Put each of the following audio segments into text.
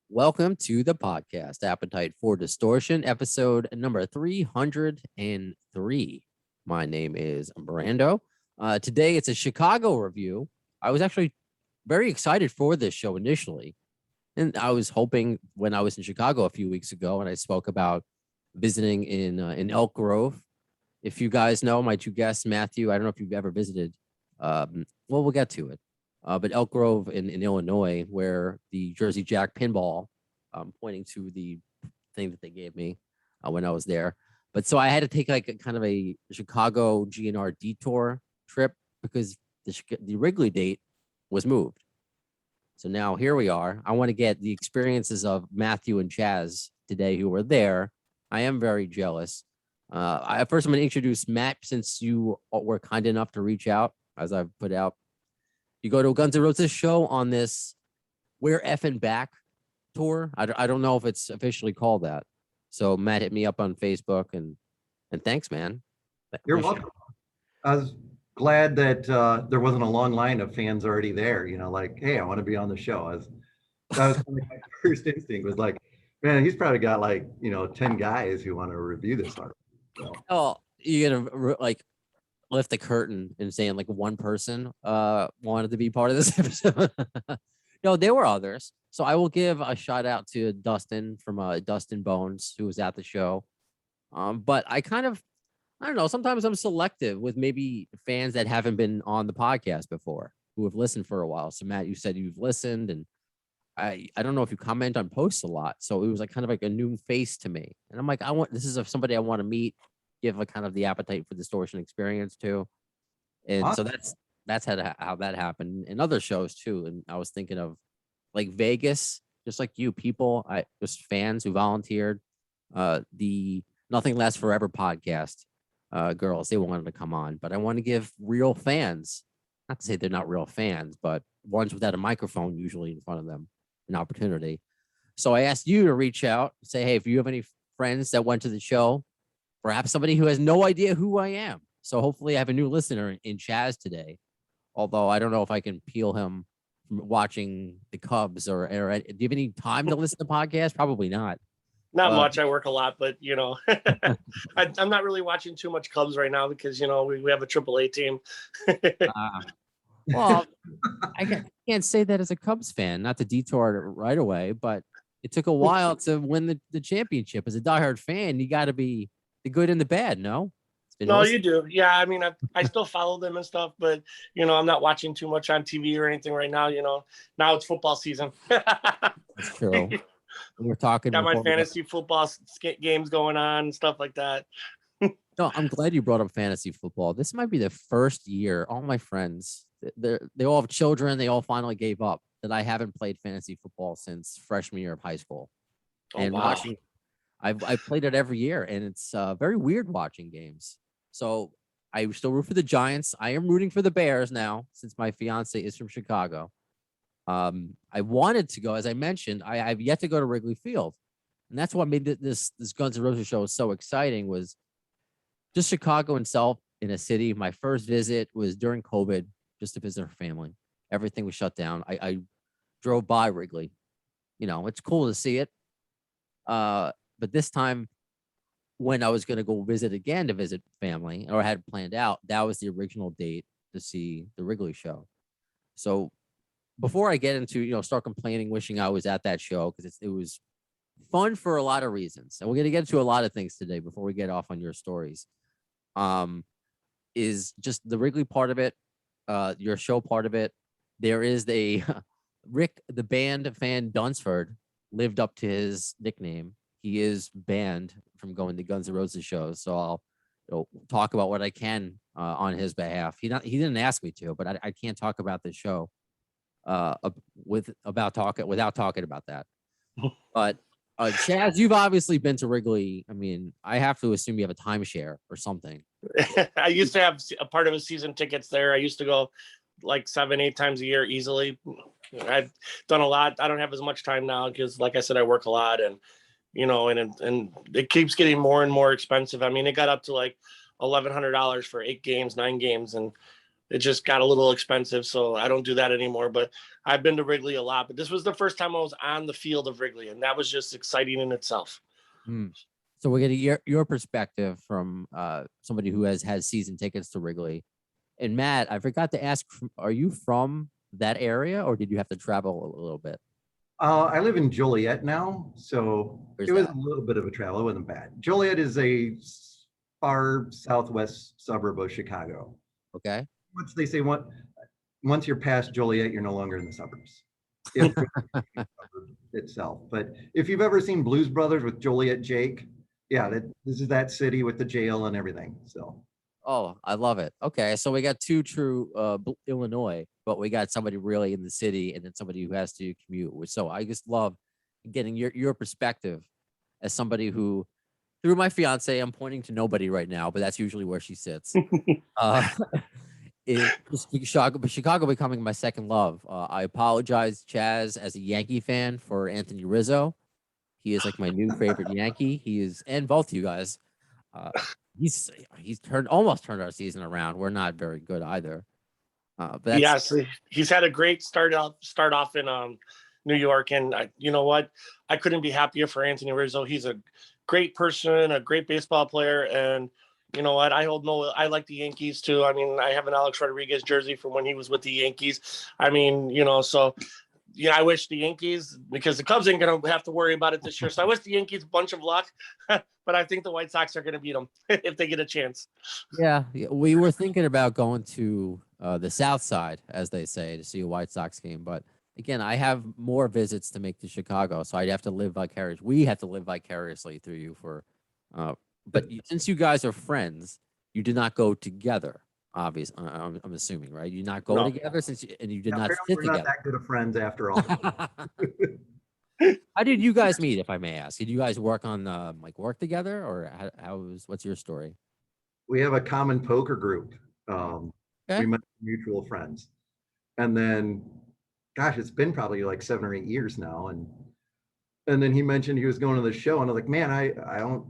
Welcome to the podcast, Appetite for Distortion, episode number 303. My name is Brando. Today it's a Chicago review. I was actually very excited for this show initially. And I was hoping when I was in Chicago a few weeks ago and I spoke about visiting in Elk Grove. If you guys know my two guests, Matthew, I don't know if you've ever visited. We'll get to it. But Elk Grove in Illinois, where the Jersey Jack pinball, pointing to the thing that they gave me when I was there. But so I had to take like a kind of a Chicago GN'R detour trip because the Wrigley date was moved. So now here we are. I want to get the experiences of Matthew and Chaz today who were there. I am very jealous. First, I'm going to introduce Matt since you were kind enough to reach out, as I've put out. You go to a Guns N' Roses show on this We're Effing Back tour. I don't know if it's officially called that. So Matt hit me up on Facebook and thanks, man. You're welcome. I was glad that there wasn't a long line of fans already there, like, hey, I want to be on the show. That was kind of my first instinct was like, man, he's probably got 10 guys who want to review this art. So. Oh, you're gonna like lift the curtain and saying like one person wanted to be part of this episode. No, there were others. So I will give a shout out to Dustin from Dustin Bones, who was at the show. But I don't know, sometimes I'm selective with maybe fans that haven't been on the podcast before, who have listened for a while. So Matt, you said you've listened, and I don't know if you comment on posts a lot. So it was like kind of like a new face to me. And I'm like, this is somebody I want to meet, give a kind of the Appetite for Distortion experience to. And awesome. So that's how that happened in other shows too. And I was thinking of like Vegas, just like you people, just fans who volunteered, the Nothing Lasts Forever podcast, girls, they wanted to come on, but I want to give real fans, not to say they're not real fans, but ones without a microphone usually in front of them, an opportunity. So I asked you to reach out, say, hey, if you have any friends that went to the show, perhaps somebody who has no idea who I am. So hopefully I have a new listener in Chaz today. Although I don't know if I can peel him from watching the Cubs or do you have any time to listen to podcasts? Probably not. Not much. I work a lot, but I'm not really watching too much Cubs right now because we have a AAA team. Well, I can't say that as a Cubs fan, not to detour right away, but it took a while to win the championship. As a diehard fan, you got to be the good and the bad, no? No, you do. Yeah, I mean, I still follow them and stuff, but I'm not watching too much on TV or anything right now. Now it's football season. That's true. We're talking. Got my fantasy football games going on and stuff like that. No, I'm glad you brought up fantasy football. This might be the first year. All my friends, they all have children. They all finally gave up that I haven't played fantasy football since freshman year of high school. Oh, and wow. I've played it every year, and it's very weird watching games. So I still root for the Giants. I am rooting for the Bears now since my fiance is from Chicago. I wanted to go, as I mentioned, I've yet to go to Wrigley Field. And that's what made this Guns N' Roses show so exciting was just Chicago itself in a city. My first visit was during COVID, just to visit her family. Everything was shut down. I drove by Wrigley. It's cool to see it. But this time, when I was going to go visit again to visit family, or I had planned out, that was the original date to see the Wrigley show. So before I get into, start complaining, wishing I was at that show, because it was fun for a lot of reasons. And we're going to get into a lot of things today before we get off on your stories. Is just the Wrigley part of it, your show part of it. There is Rick, the band fan Dunsford, lived up to his nickname. He is banned from going to Guns N' Roses shows, so I'll talk about what I can on his behalf. He didn't ask me to, but I can't talk about the show without talking about that. But Chaz, you've obviously been to Wrigley. I mean, I have to assume you have a timeshare or something. I used to have a part of a season tickets there. I used to go like 7-8 times a year easily. I've done a lot. I don't have as much time now because, like I said, I work a lot, and and it keeps getting more and more expensive. I mean, it got up to like $1,100 for 8 games, 9 games, and it just got a little expensive, so I don't do that anymore. But I've been to Wrigley a lot. But this was the first time I was on the field of Wrigley, and that was just exciting in itself. So we're getting your perspective from somebody who has had season tickets to Wrigley. And Matt, I forgot to ask, are you from that area, or did you have to travel a little bit? I live in Joliet now, so Where's it was that? a little bit of a travel. It wasn't bad. Joliet is a far southwest suburb of Chicago. Okay. Once they say once you're past Joliet, you're no longer in the suburbs. If itself, but if you've ever seen Blues Brothers with Joliet Jake, yeah, this is that city with the jail and everything. So. Oh, I love it. Okay, so we got two true Illinois, but we got somebody really in the city, and then somebody who has to commute. So I just love getting your perspective as somebody who, through my fiance, I'm pointing to nobody right now, but that's usually where she sits. Chicago becoming my second love. I apologize, Chaz, as a Yankee fan, for Anthony Rizzo. He is like my new favorite Yankee. He is, and both you guys. He's almost turned our season around. We're not very good either. But that's, Yes, he's had a great start off in New York, and you know what? I couldn't be happier for Anthony Rizzo. He's a great person, a great baseball player, and you know what? I like the Yankees too. I mean, I have an Alex Rodriguez jersey from when he was with the Yankees. I mean, so. Yeah, I wish the Yankees, because the Cubs ain't going to have to worry about it this year. So I wish the Yankees a bunch of luck, but I think the White Sox are going to beat them if they get a chance. Yeah, we were thinking about going to the South Side, as they say, to see a White Sox game. But again, I have more visits to make to Chicago, so I'd have to live vicariously. We have to live vicariously through you for. But since you guys are friends, you did not go together. Obviously, I'm assuming, right? You not go together and you did not sit we're together. not that good of friends after all. How did you guys meet, if I may ask? Did you guys work on work together, or what's your story? We have a common poker group. Okay. We met mutual friends, and then, gosh, it's been probably like 7 or 8 years now. And then he mentioned he was going to the show, and I was like, man, I don't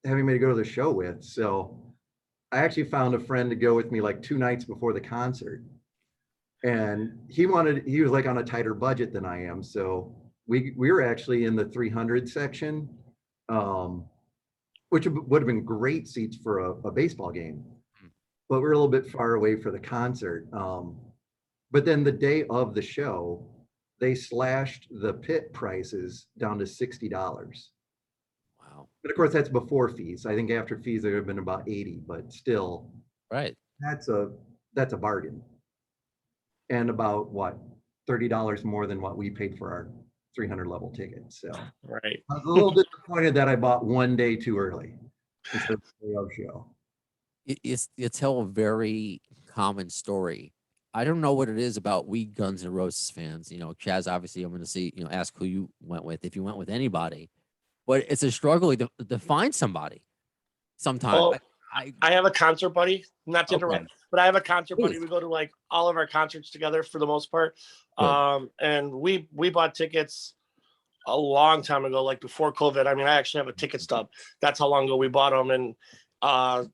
have anybody to go to the show with, so I actually found a friend to go with me like 2 nights before the concert. And he was like on a tighter budget than I am. So we were actually in the 300 section, which would have been great seats for a baseball game, but we're a little bit far away for the concert. But then the day of the show, they slashed the pit prices down to $60. Wow. But of course, that's before fees. I think after fees, there have been about 80, but still, Right. that's a bargain. And about what, $30 more than what we paid for our 300 level tickets. So Right. I was a little disappointed that I bought one day too early instead of the day of show. You tell a very common story. I don't know what it is about we Guns N' Roses fans. Chaz, obviously, I'm going to ask who you went with, if you went with anybody. But it's a struggle to find somebody sometimes. Well, I have a concert buddy, not to interrupt, but I have a concert buddy. We go to like all of our concerts together for the most part. And we bought tickets a long time ago, like before COVID. I mean, I actually have a ticket stub. That's how long ago we bought them. And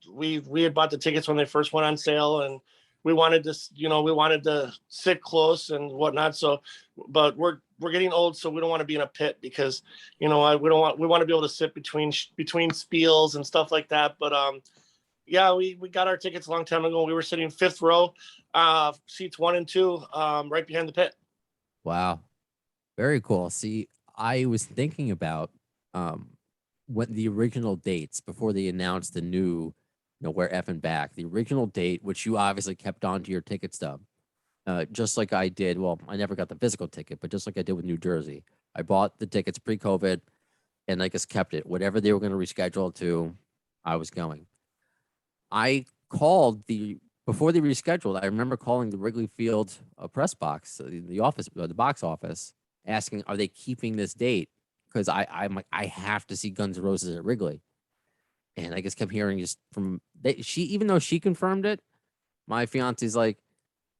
we had bought the tickets when they first went on sale, and we wanted to sit close and whatnot. So, but we're getting old, so we don't want to be in a pit, because we want to be able to sit between spiels and stuff like that. But yeah, we got our tickets a long time ago. We were sitting 5th row, seats 1 and 2, right behind the pit. Wow, very cool. See, I was thinking about when the original dates before they announced the new, we're effing back. The original date, which you obviously kept onto your ticket stub, just like I did. Well, I never got the physical ticket, but just like I did with New Jersey, I bought the tickets pre-COVID, and I just kept it. Whatever they were going to reschedule to, I was going. I called before they rescheduled. I remember calling the Wrigley Field press box, the office, the box office, asking, "Are they keeping this date?" Because I'm like, I have to see Guns N' Roses at Wrigley. And I just kept hearing just even though she confirmed it, my fiance's like,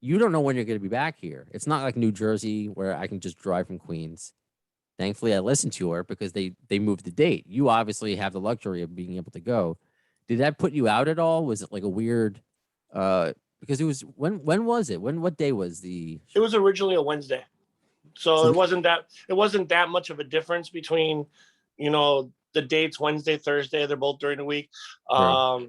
you don't know when you're going to be back here. It's not like New Jersey where I can just drive from Queens. Thankfully, I listened to her because they moved the date. You obviously have the luxury of being able to go. Did that put you out at all? Was it like a weird Because it was when was it? What day was the It was originally a Wednesday, so So- it wasn't that much of a difference between, the dates Wednesday, Thursday. They're both during the week. Sure.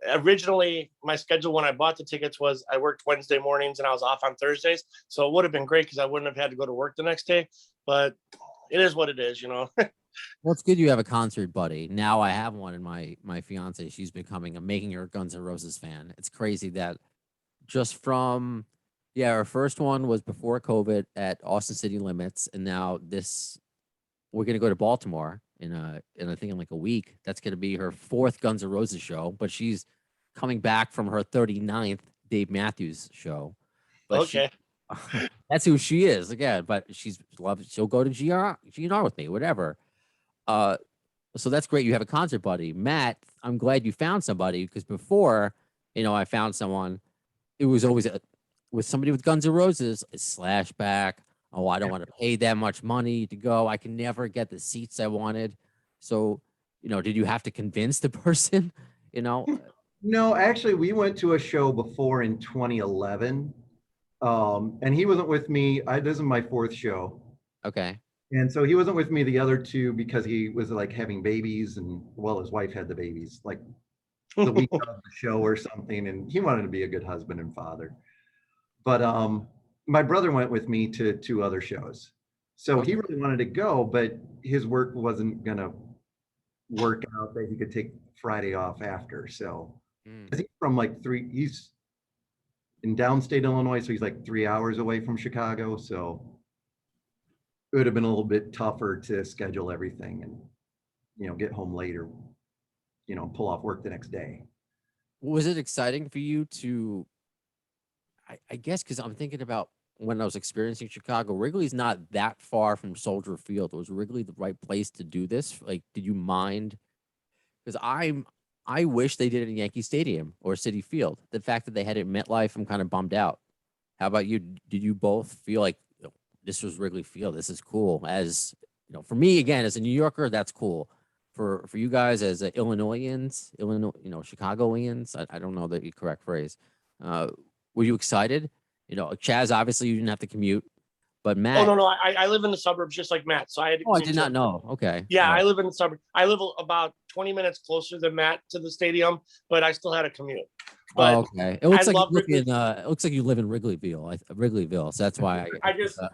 Originally my schedule when I bought the tickets was I worked Wednesday mornings and I was off on Thursdays, so it would have been great because I wouldn't have had to go to work the next day. But it is what it is. Well, it's good you have a concert buddy. Now I have one in my fiance. She's making her Guns N' Roses fan. It's crazy that just from our first one was before COVID at Austin City Limits, and now we're gonna go to Baltimore I think in like a week. That's gonna be her fourth Guns N' Roses show, but she's coming back from her 39th Dave Matthews show. But Okay. that's who she is again. But she'll go to GN'R with me, whatever. So that's great. You have a concert buddy, Matt. I'm glad you found somebody because before, I found someone. It was always with somebody with Guns N' Roses, a slashback. Oh, I don't want to pay that much money to go. I can never get the seats I wanted. So, did you have to convince the person? No, actually, we went to a show before in 2011, and he wasn't with me. This is my fourth show. Okay. And so he wasn't with me the other two because he was like having babies, and his wife had the babies like the week of the show or something, and he wanted to be a good husband and father. But my brother went with me to 2 other shows. So he really wanted to go, but his work wasn't gonna work out that he could take Friday off after. So I think he's in downstate Illinois, so he's like 3 hours away from Chicago. So it would have been a little bit tougher to schedule everything and, get home later, pull off work the next day. Was it exciting for you to, I guess, because I'm thinking about when I was experiencing Chicago, Wrigley's not that far from Soldier Field. Was Wrigley the right place to do this? Like, did you mind? Because I wish they did it in Yankee Stadium or Citi Field. The fact that they had it in MetLife, I'm kind of bummed out. How about you? Did you both feel like this was Wrigley Field? This is cool. As for me, again, as a New Yorker, that's cool. For you guys as Illinoisans, Chicagoans, I don't know the correct phrase. Were you excited? Chaz, obviously you didn't have to commute, but Matt. Oh no, I live in the suburbs just like Matt, so I had to. Oh, I did not know. Okay. Yeah, I live in the suburbs. I live about 20 minutes closer than Matt to the stadium, but I still had a commute. But okay. It looks like you live in Wrigleyville, so that's why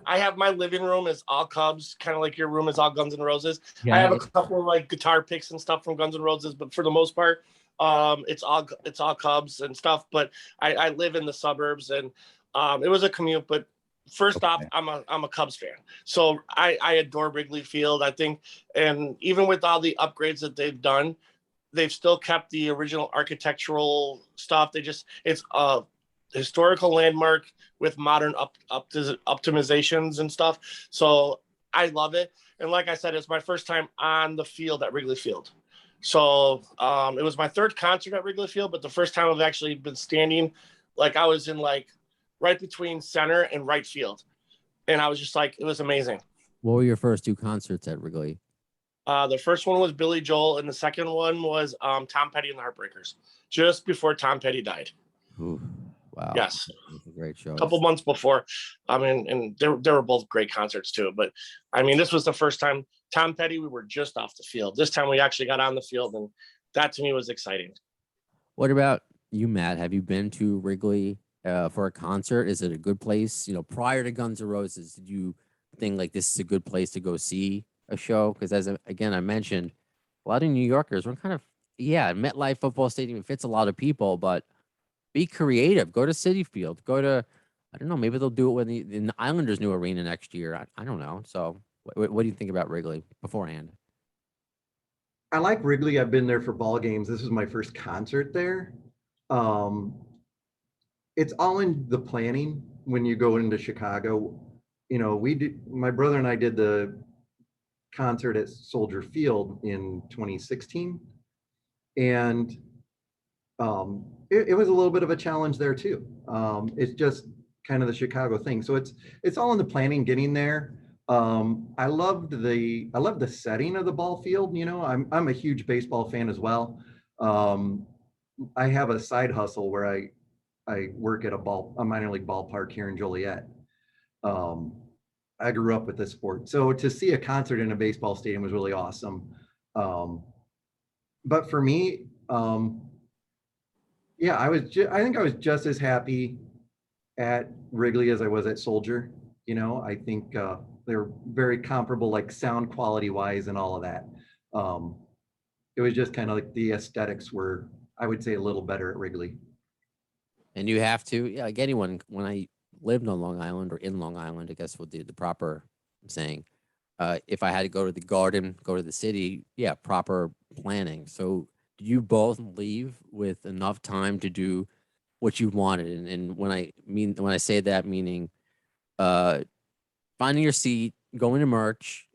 I have my living room is all Cubs, kind of like your room is all Guns N' Roses. Yeah. I have a couple of like guitar picks and stuff from Guns N' Roses, but for the most part, it's all Cubs and stuff. But I live in the suburbs, and it was a commute. But first off, I'm a Cubs fan, so I adore Wrigley Field. I think, and even with all the upgrades that they've done, they've still kept the original architectural stuff. It's a historical landmark with modern optimizations and stuff. So I love it. And like I said, it's my first time on the field at Wrigley Field. So it was my third concert at Wrigley Field, but the first time I've actually been standing, like I was in like right between center and right field. And I was just like, it was amazing. What were your first 2 concerts at Wrigley? The first one was Billy Joel, and the second one was Tom Petty and the Heartbreakers, just before Tom Petty died. Ooh, wow. Yes. A great show. A couple months before. And they were both great concerts too. But this was the first time Tom Petty, we were just off the field. This time we actually got on the field, and that to me was exciting. What about you, Matt? Have you been to Wrigley for a concert? Is it a good place? Prior to Guns N' Roses, did you think like this is a good place to go see a show? Because again, I mentioned a lot of New Yorkers, we're kind of, MetLife football stadium fits a lot of people, but be creative. Go to Citi Field. Go to, I don't know, maybe they'll do it when the Islanders' new arena next year. I don't know. So what do you think about Wrigley beforehand? I like Wrigley. I've been there for ball games. This is my first concert there. It's all in the planning when you go into Chicago. My brother and I did the concert at Soldier Field in 2016, and it was a little bit of a challenge there too. It's just kind of the Chicago thing, so it's all in the planning, getting there. I love the setting of the ball field. I'm a huge baseball fan as well. I have a side hustle where I work at a minor league ballpark here in Joliet. I grew up with this sport. So to see a concert in a baseball stadium was really awesome. But for me, yeah, I think I was just as happy at Wrigley as I was at Soldier. You know, I think they're very comparable, like sound quality wise and all of that. It was just kind of like the aesthetics were, I would say, a little better at Wrigley. And you have to, yeah, like anyone, when I lived on Long Island or in Long Island, I guess would be the proper saying. If I had to go to the Garden, go to the city, yeah, proper planning. So do you both leave with enough time to do what you wanted? And when I say that, meaning finding your seat, going to merch,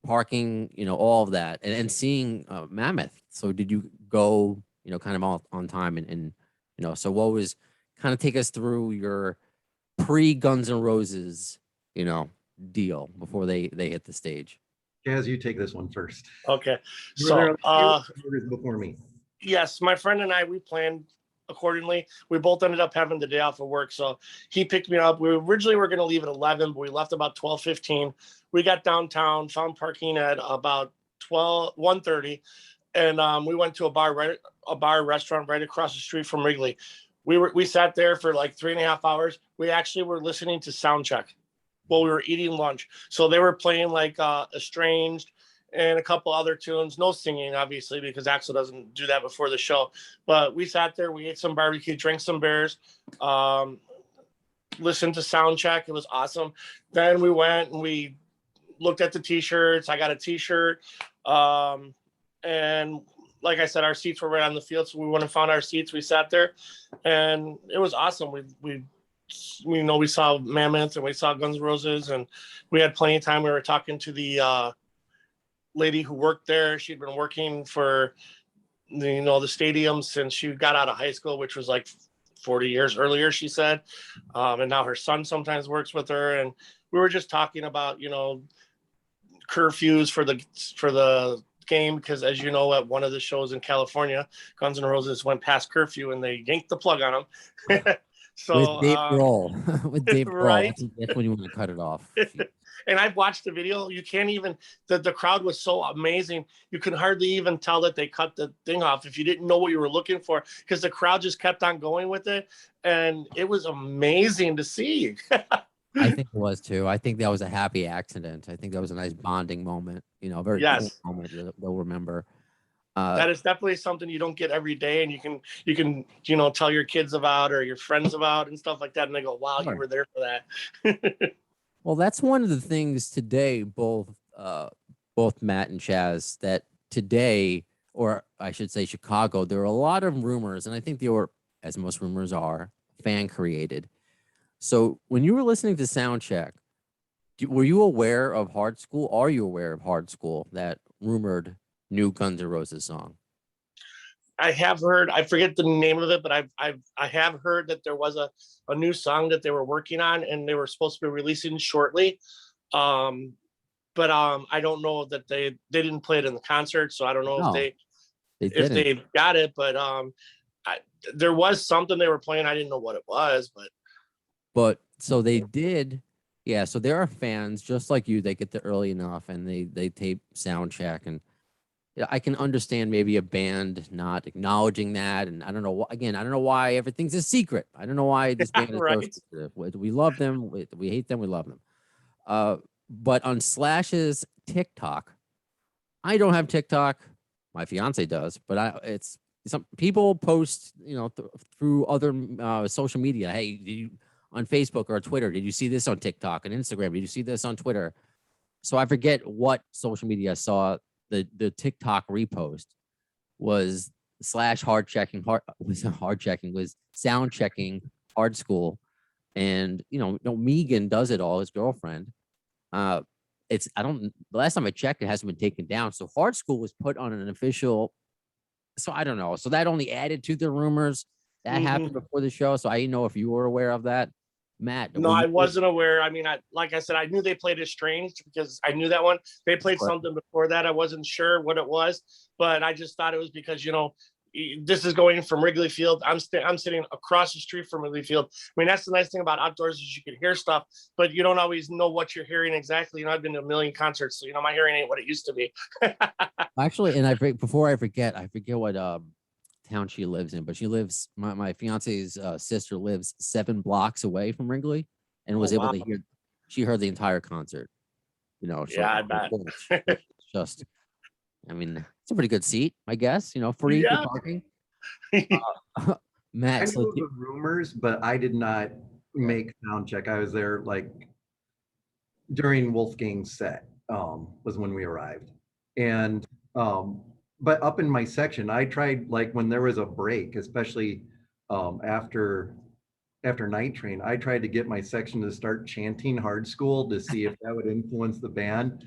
parking, all of that, and seeing Mammoth. So did you go, kind of all on time and so what was kind of take us through your pre Guns N' Roses, deal before they hit the stage. Chaz, you take this one first. Okay. You were there So, a few years before me. yes, my friend and I, we planned accordingly. We both ended up having the day off of work. So he picked me up. We originally were going to leave at 11, but we left about 12:15. We got downtown, found parking at about 1:30. And we went to a bar restaurant right across the street from Wrigley. We sat there for like 3.5 hours. We actually were listening to sound check while we were eating lunch. So they were playing like Estranged and a couple other tunes. No singing, obviously, because Axl doesn't do that before the show. But we sat there, we ate some barbecue, drank some beers, listened to sound check. It was awesome. Then we went and we looked at the t-shirts. I got a t-shirt. And like I said, our seats were right on the field. So we went and found our seats. We sat there and it was awesome. We saw Mammoth and we saw Guns N' Roses and we had plenty of time. We were talking to the lady who worked there. She'd been working for the stadium since she got out of high school, which was like 40 years earlier, she said. And now her son sometimes works with her. And we were just talking about, curfews for the game, because as you know, at one of the shows in California, Guns N' Roses went past curfew and they yanked the plug on them. So With Dave Grohl, with Dave Grohl, right? that's when you want to cut it off. And I've watched the video. You can't even, the crowd was so amazing. You can hardly even tell that they cut the thing off if you didn't know what you were looking for, because the crowd just kept on going with it. And it was amazing to see. I think it was too. I think that was a happy accident. I think that was a nice bonding moment, a very cool Yes. moment that they'll remember. That is definitely something you don't get every day, and you can tell your kids about or your friends about and stuff like that, and they go, wow, Sure. you were there for that. Well, that's one of the things today, both Matt and Chaz, that today, or I should say Chicago, there are a lot of rumors, and I think they were, as most rumors are, fan created. So when you were listening to Soundcheck, were you aware of Hard School? Are you aware of Hard School, that rumored new Guns N' Roses song? I have heard, I forget the name of it, but I have heard that there was a new song that they were working on and they were supposed to be releasing shortly. But I don't know that they didn't play it in the concert, so I don't know No, if they got it. But there was something they were playing. I didn't know what it was, but so they did. Yeah, so there are fans just like you. They get there early enough and they tape sound check, and I can understand maybe a band not acknowledging that. And I don't know. Again, I don't know why everything's a secret. I don't know why this band is so Right. secretive. We love them. We hate them. We love them. But on Slash's TikTok, I don't have TikTok. My fiance does, but it's some people post, through other social media. Hey, did you on Facebook or Twitter? Did you see this on TikTok and Instagram? Did you see this on Twitter? So I forget what social media I saw. The TikTok repost was Slash was sound checking Hard School, and Megan does it all, his girlfriend. The last time I checked, it hasn't been taken down. So Hard School was put on an official. So I don't know. So that only added to the rumors that happened before the show. So I didn't know if you were aware of that, Matt. No, I wasn't aware. I mean, like I said, I knew they played Estranged because I knew that one. They played something before that. I wasn't sure what it was, but I just thought it was because, this is going from Wrigley Field. I'm sitting across the street from Wrigley Field. I mean, that's the nice thing about outdoors is you can hear stuff, but you don't always know what you're hearing exactly. You know, I've been to a million concerts, so you know my hearing ain't what it used to be. Actually, and before I forget what town she lives in, but she lives my fiance's sister lives 7 blocks away from Wrigley and was able to hear. She heard the entire concert. You know, so Yeah, I bet. it's just, I mean, it's a pretty good seat, I guess. You know, free for parking. Matt, I so knew the rumors, but I did not make sound check. I was there like during Wolfgang's set, was when we arrived. And but up in my section, I tried like when there was a break, especially after Night Train, I tried to get my section to start chanting Hard School to see if that would influence the band.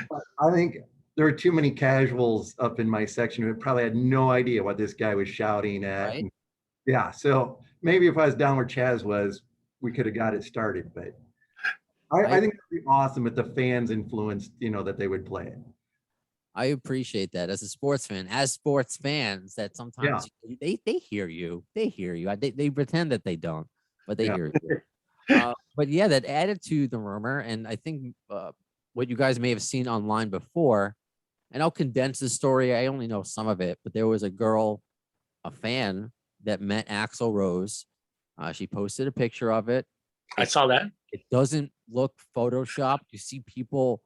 But I think there were too many casuals up in my section who probably had no idea what this guy was shouting at. right? Yeah, so maybe if I was down where Chaz was, we could have got it started. But I think it'd be awesome if the fans influenced, you know, that they would play it. I appreciate that as a sports fan. As sports fans, that sometimes they hear you. They hear you. They pretend that they don't, but they hear you. But yeah, that added to the rumor, and I think what you guys may have seen online before, and I'll condense the story. I only know some of it, but there was a girl, a fan that met Axl Rose. She posted a picture of it. I saw that. It doesn't look photoshopped. You see people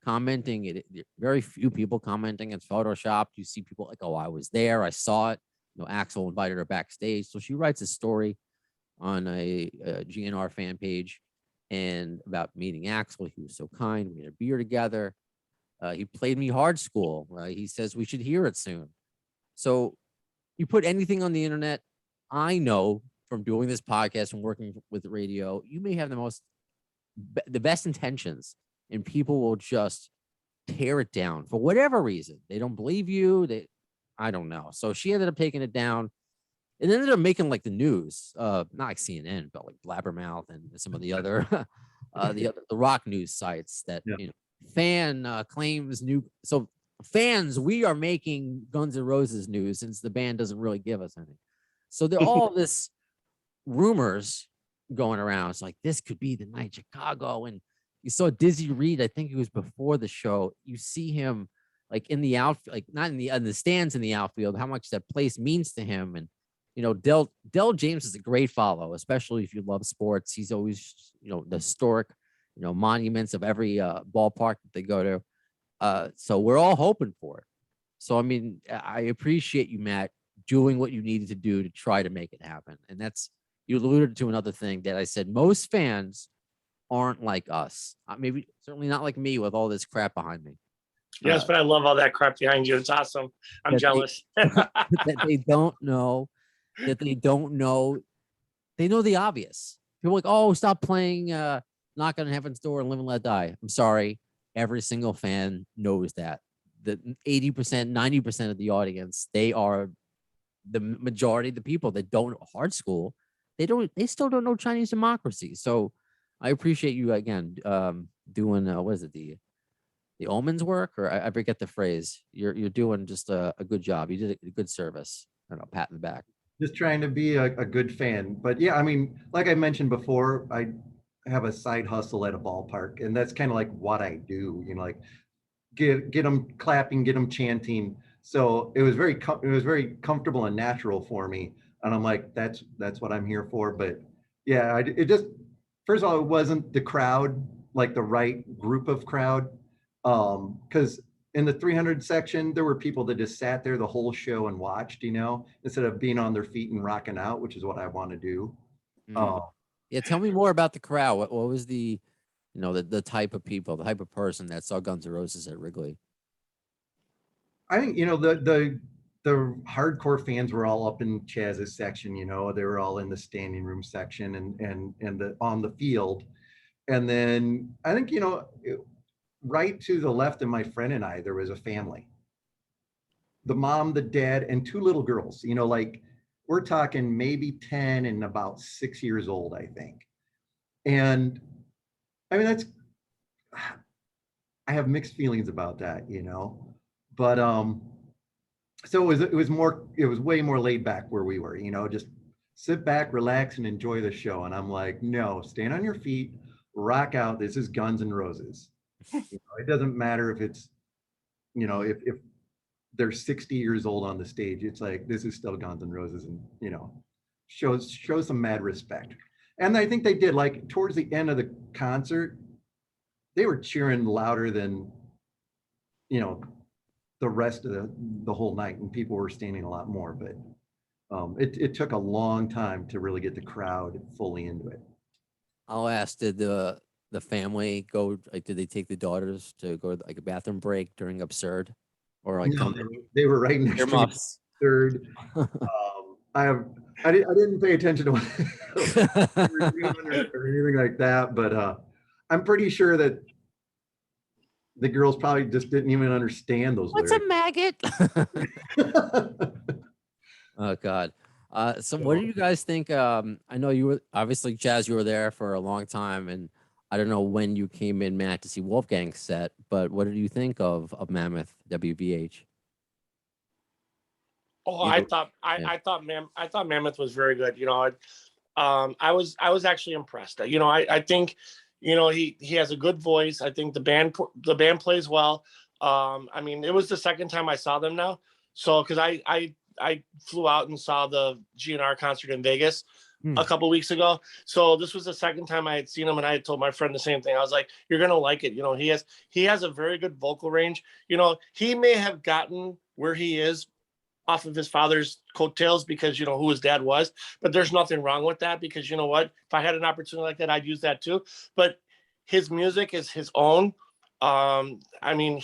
commenting it. Very few people commenting it's photoshopped. You see people like, "Oh, I was there. I saw it." You know, Axl invited her backstage, so she writes a story on a GN'R fan page and about meeting Axl. He was so kind. We had a beer together. He played me Hard School. He says we should hear it soon. So you put anything on the internet, I know from doing this podcast and working with radio, you may have the best intentions, and people will just tear it down for whatever reason. They don't believe you. I don't know. So she ended up taking it down. It ended up making like the news, not like CNN, but like Blabbermouth and some of the other, the rock news sites that you know, fan claims new. So fans, we are making Guns N' Roses news since the band doesn't really give us any. So they're all this rumors going around. It's like this could be the night Chicago, and you saw Dizzy Reed. I think it was before the show. You see him like in the outfield, like not in the stands in the outfield. How much that place means to him, and you know, Del James is a great follow, especially if you love sports. He's always, you know, the historic, you know, monuments of every ballpark that they go to. So we're all hoping for it. So I mean, I appreciate you, Matt, doing what you needed to do to try to make it happen. And that's, you alluded to another thing that I said, most fans aren't like us. Maybe certainly not like me with all this crap behind me. Yes, but I love all that crap behind you. It's awesome. I'm jealous. That they don't know. That they don't know. They know the obvious. People are like, oh, stop playing Knock on Heaven's Door and Live and Let Die. I'm sorry. Every single fan knows that. The 80%, 90% of the audience, they are the majority of the people that don't know Hard School. They still don't know Chinese Democracy. So I appreciate you again doing what is it, the omens work, or I forget the phrase. You're doing just a good job. You did a good service. I don't know, pat in the back. Just trying to be a good fan. But yeah, I mean, like I mentioned before, I have a side hustle at a ballpark, and that's kind of like what I do, you know, like get them clapping, get them chanting. So it was very comfortable and natural for me. And I'm like, that's what I'm here for. But yeah, it just, first of all, it wasn't the crowd, like the right group of crowd. Because in the 300 section, there were people that just sat there the whole show and watched, you know, instead of being on their feet and rocking out, which is what I want to do. Yeah, tell me more about the crowd. What was the, you know, the type of people, the type of person that saw Guns N' Roses at Wrigley? I think, you know, the hardcore fans were all up in Chaz's section, you know, they were all in the standing room section and on the field. And then I think, you know, right to the left of my friend and I, there was a family. The mom, the dad, and 2 little girls, you know, like we're talking maybe 10 and about 6 years old, I think. And I mean, I have mixed feelings about that, you know, but So it was way more laid back where we were, you know, just sit back, relax, and enjoy the show. And I'm like, no, stand on your feet, rock out. This is Guns N' Roses. You know, it doesn't matter if it's, you know, if they're 60 years old on the stage. It's like, this is still Guns N' Roses, and, you know, shows some mad respect. And I think they did, like, towards the end of the concert, they were cheering louder than, you know, the rest of the whole night, and people were standing a lot more. But it took a long time to really get the crowd fully into it. I'll ask, did the family go, like, did they take the daughters to go to, like, a bathroom break during Absurd? Or like No, they were right next to me. earmuffs? Third, I didn't pay attention to what they were doing or anything like that, but I'm pretty sure that the girls probably just didn't even understand those What's a lyrics. maggot? Oh God. So what do you guys think? I know you were obviously, Chaz, you were there for a long time, and I don't know when you came in, Matt, to see Wolfgang's set, but what did you think of Mammoth WVH? Oh, Either- I thought Mammoth was very good. You know, I was actually impressed. You know, I think, you know, he has a good voice. I think the band plays well. I mean, it was the second time I saw them now. So because I flew out and saw the GN'R concert in Vegas a couple weeks ago. So this was the second time I had seen him, and I had told my friend the same thing. I was like, "You're gonna like it." You know, he has a very good vocal range. You know, he may have gotten where he is off of his father's coattails because, you know, who his dad was, but there's nothing wrong with that, because, you know what, if I had an opportunity like that, I'd use that too. But his music is his own. I mean,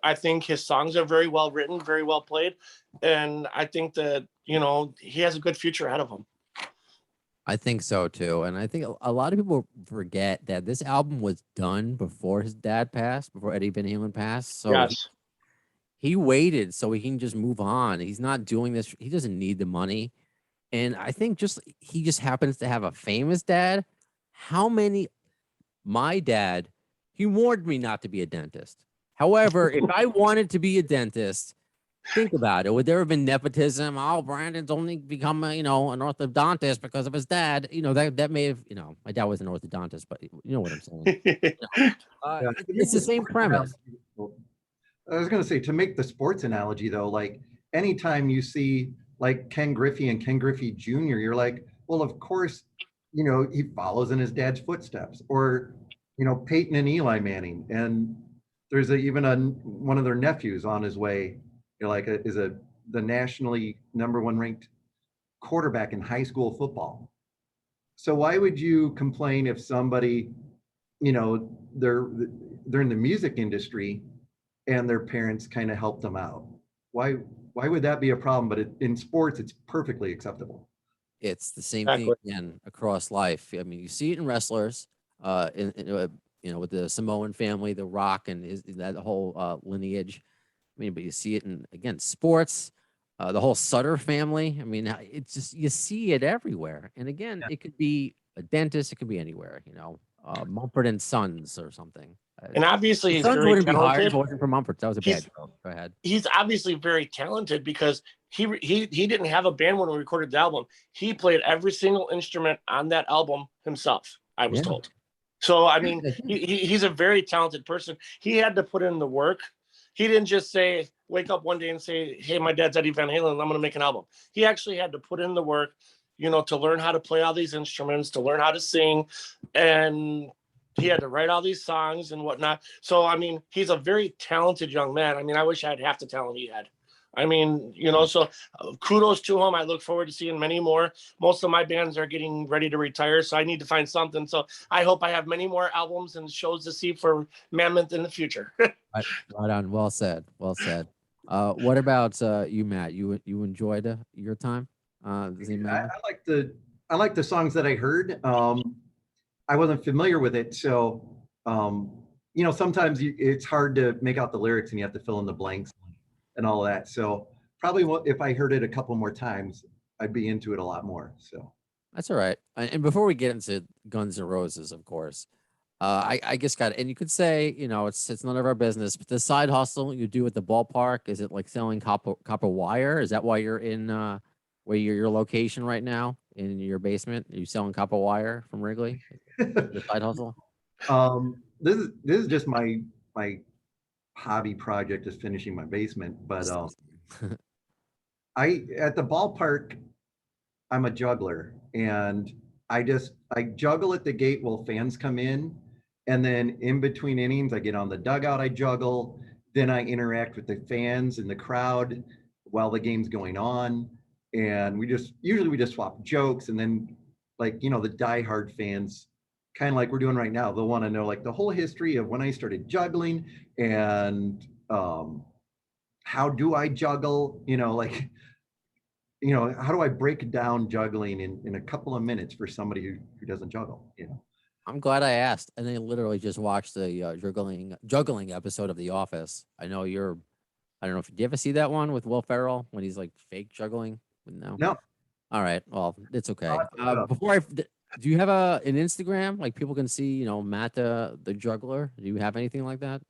I think his songs are very well written, very well played, and I think that, you know, he has a good future ahead of him. I think so too, and I think a lot of people forget that this album was done before his dad passed, before Eddie Van Halen passed. So Yes. he waited so he can just move on. He's not doing this. He doesn't need the money. And I think he just happens to have a famous dad. How many, my dad, he warned me not to be a dentist. However, if I wanted to be a dentist, think about it. Would there have been nepotism? Oh, Brandon's only become an orthodontist because of his dad. You know, that may have, you know, my dad was an orthodontist, but you know what I'm saying. Yeah, It's the same premise. I was going to say, to make the sports analogy though, like anytime you see like Ken Griffey and Ken Griffey Jr., you're like, well, of course, you know, he follows in his dad's footsteps. Or, you know, Peyton and Eli Manning, and there's even one of their nephews on his way, you know, like the nationally #1 ranked quarterback in high school football. So why would you complain if somebody, you know, they're in the music industry and their parents kind of helped them out? Why would that be a problem? But in sports, it's perfectly acceptable. It's the same thing Exactly. again across life. I mean, you see it in wrestlers, you know, with the Samoan family, The Rock, and that whole lineage. I mean, but you see it in, again, sports, the whole Sutter family. I mean, it's just, you see it everywhere. And again, it could be a dentist, it could be anywhere. You know, Mumford and Sons or something. And obviously The he's Sons very wouldn't be hired talented. if it wasn't for Mumford. That was a bad He's- joke. Go ahead. He's obviously very talented because he didn't have a band when we recorded the album. He played every single instrument on that album himself, I was Yeah. told. So I mean, Yeah. he's a very talented person. He had to put in the work. He didn't just wake up one day and say, "Hey, my dad's Eddie Van Halen, I'm going to make an album." He actually had to put in the work, you know, to learn how to play all these instruments, to learn how to sing, and he had to write all these songs and whatnot. So I mean, he's a very talented young man. I mean, I wish I had half the talent he had. I mean, you know, so kudos to him. I look forward to seeing many more. Most of my bands are getting ready to retire, so I need to find something. So I hope I have many more albums and shows to see for Mammoth in the future. Right on. Well said. Well said. What about you, Matt? You enjoyed your time? I like the songs that I heard. I wasn't familiar with it, so you know, sometimes it's hard to make out the lyrics and you have to fill in the blanks and all that. So probably if I heard it a couple more times, I'd be into it a lot more. So That's all right. And before we get into Guns N' Roses, of course, I just got it. And you could say, it's none of our business, but the side hustle you do at the ballpark, is it like selling copper wire? Is that why you're in where your location right now in your basement? Are you selling copper wire from Wrigley? Your side hustle? This is just my hobby project is finishing my basement, but I at the ballpark I'm a juggler, and I juggle at the gate while fans come in, and then in between innings I get on the dugout, I juggle, then I interact with the fans and the crowd while the game's going on, and we just swap jokes, and then like the diehard fans, kind of like we're doing right now, they'll want to know like the whole history of when I started juggling and how do I juggle, like how do I break down juggling in a couple of minutes for somebody who doesn't juggle, I'm glad I asked. And they literally just watched the juggling episode of The Office. I know I don't know if did you ever see that one with Will Ferrell when he's like fake juggling? No. No, All right. Well, it's okay. I'll have to look it up. Do you have an Instagram like people can see, Matt the juggler? Do you have anything like that?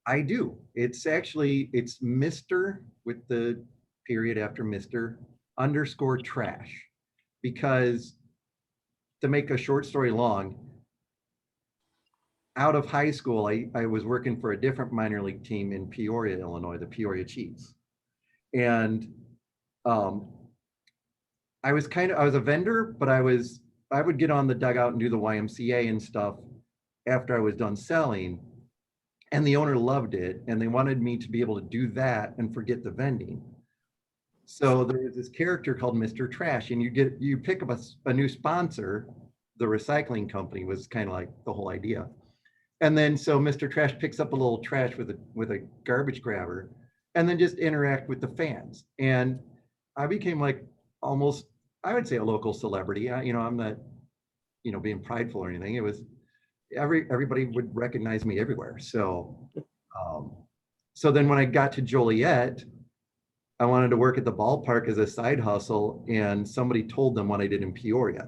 I do. It's Mr. with the period after Mr. _ trash, because to make a short story long, out of high school, I was working for a different minor league team in Peoria, Illinois, the Peoria Chiefs. And I was a vendor, but I would get on the dugout and do the YMCA and stuff after I was done selling. And the owner loved it, and they wanted me to be able to do that and forget the vending. So there was this character called Mr. Trash, and you pick up a new sponsor. The recycling company was kind of like the whole idea. And then so Mr. Trash picks up a little trash with a garbage grabber, and then just interact with the fans. And I became like almost, I would say, a local celebrity. I'm not, being prideful or anything. It was everybody would recognize me everywhere. So then when I got to Joliet, I wanted to work at the ballpark as a side hustle, and somebody told them what I did in Peoria.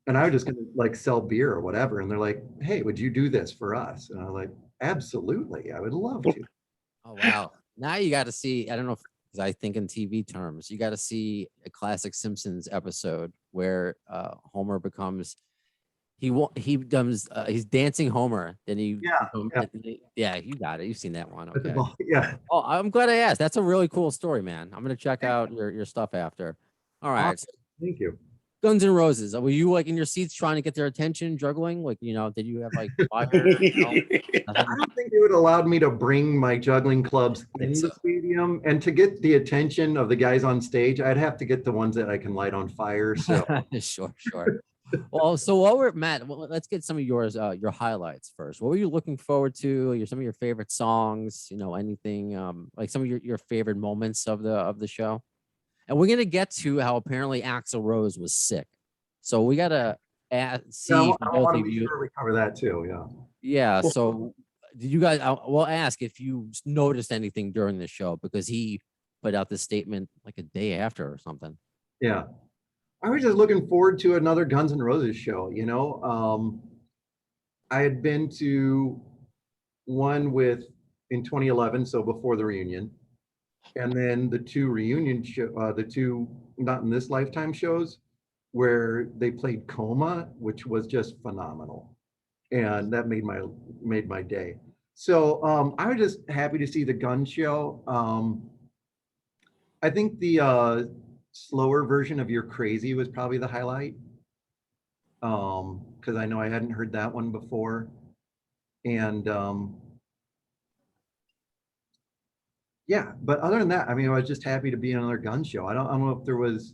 And I was just gonna like sell beer or whatever. And they're like, hey, would you do this for us? And I was like, absolutely, I would love to. Oh wow. Now you got to see, I don't know if 'cause I think in TV terms, you got to see a classic Simpsons episode where Homer becomes he does he's dancing Homer, then yeah, you got it. You've seen that one. Okay. Yeah. Oh, I'm glad I asked. That's a really cool story, man. I'm gonna check out your stuff after. All right. Awesome. Thank you. Guns N' Roses. Were you like in your seats trying to get their attention, juggling? Like, did you have like fire? I don't think they would allow me to bring my juggling clubs in the stadium, and to get the attention of the guys on stage, I'd have to get the ones that I can light on fire. So Sure. Well, so Matt, let's get some of yours, your highlights first. What were you looking forward to? Some of your favorite songs, anything, like some of your favorite moments of the show. And we're gonna get to how apparently Axl Rose was sick. So we gotta see I from both want to of be you. sure we cover that too. Yeah. Yeah. So did you guys? We'll ask if you noticed anything during the show, because he put out this statement like a day after or something. Yeah. I was just looking forward to another Guns N' Roses show. I had been to one in 2011, so before the reunion, and then the two reunion the two Not in This Lifetime shows where they played Coma, which was just phenomenal, and that made my day. So I was just happy to see the Gun show. I think the slower version of You're Crazy was probably the highlight, because I know I hadn't heard that one before. And yeah, but other than that, I mean, I was just happy to be in another Gun show. I don't know if there was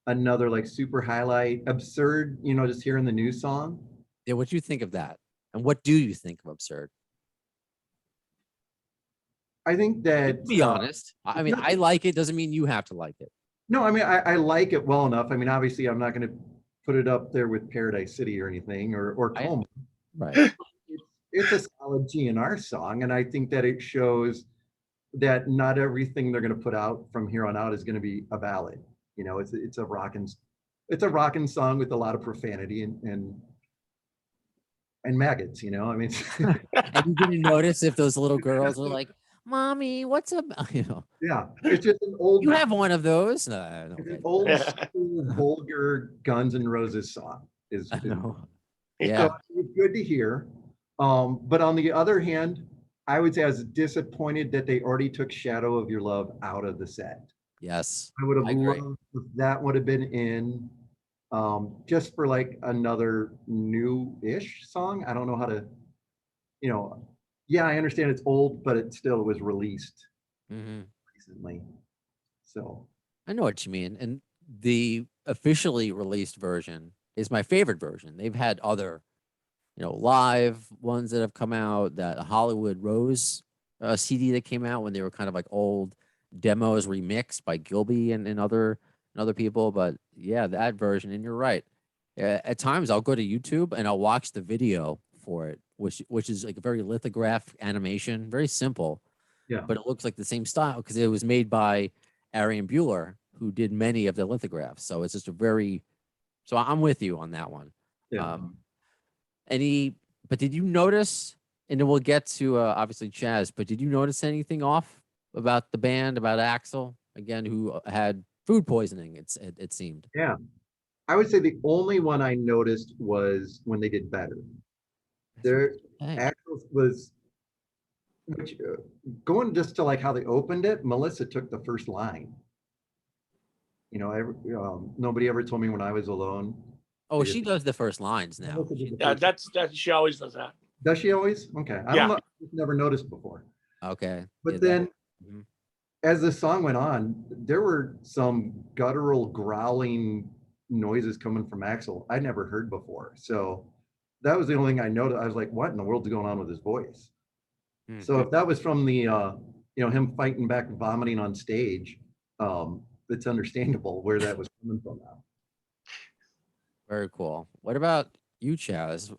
another like super highlight. Absurd, just hearing the new song. Yeah, what do you think of that? And what do you think of Absurd? I think that Be honest. I mean, I like it, doesn't mean you have to like it. No, I mean, I like it well enough. I mean, obviously I'm not going to put it up there with Paradise City or anything, or Coma. Right. It's a solid GN'R song, and I think that it shows that not everything they're going to put out from here on out is going to be a ballad. It's a rockin' song with a lot of profanity, and and maggots, you know, I mean, And you didn't notice if those little girls were like, "Mommy, what's up?" You know, yeah, it's just an old, you have one of those. No, it's okay. an old school vulgar Guns N' Roses song. I know. So Yeah. it's good to hear. But on the other hand, I would say I was disappointed that they already took Shadow of Your Love out of the set. Yes. I would have I agree. loved if that would have been in, just for like another new-ish song. I don't know how to, you know, yeah, I understand it's old, but it still was released Hmm. recently. So I know what you mean. And the officially released version is my favorite version. They've had other, live ones that have come out. That Hollywood Rose CD that came out when they were kind of like old demos remixed by Gilby and other people. But yeah, that version. And you're right. At times I'll go to YouTube and I'll watch the video for it, which is like a very lithograph animation, very simple, yeah, but it looks like the same style because it was made by Arian Bueller, who did many of the lithographs. So it's just a very, so I'm with you on that one. yeah. Um, any, but did you notice, and then we'll get to obviously Chaz, but did you notice anything off about the band, about Axl, again, who had food poisoning, it seemed? Yeah. I would say the only one I noticed was when they did Better. Their Hey, Axl was, which, going just to like how they opened it, Melissa took the first line. You know, nobody ever told me when I was alone. oh, They she just, does the first lines now. Melissa did the Yeah, first. that's she always does that. Does she always? Okay. I don't Yeah. know. I've never noticed before. Okay. Yeah, But then mhm. as the song went on, there were some guttural growling noises coming from Axl I never heard before. So that was the only thing I noticed. I was like, what in the world's going on with his voice? Hmm. So if that was from the him fighting back vomiting on stage, it's understandable where that was coming from now. Very cool. What about you, Chaz?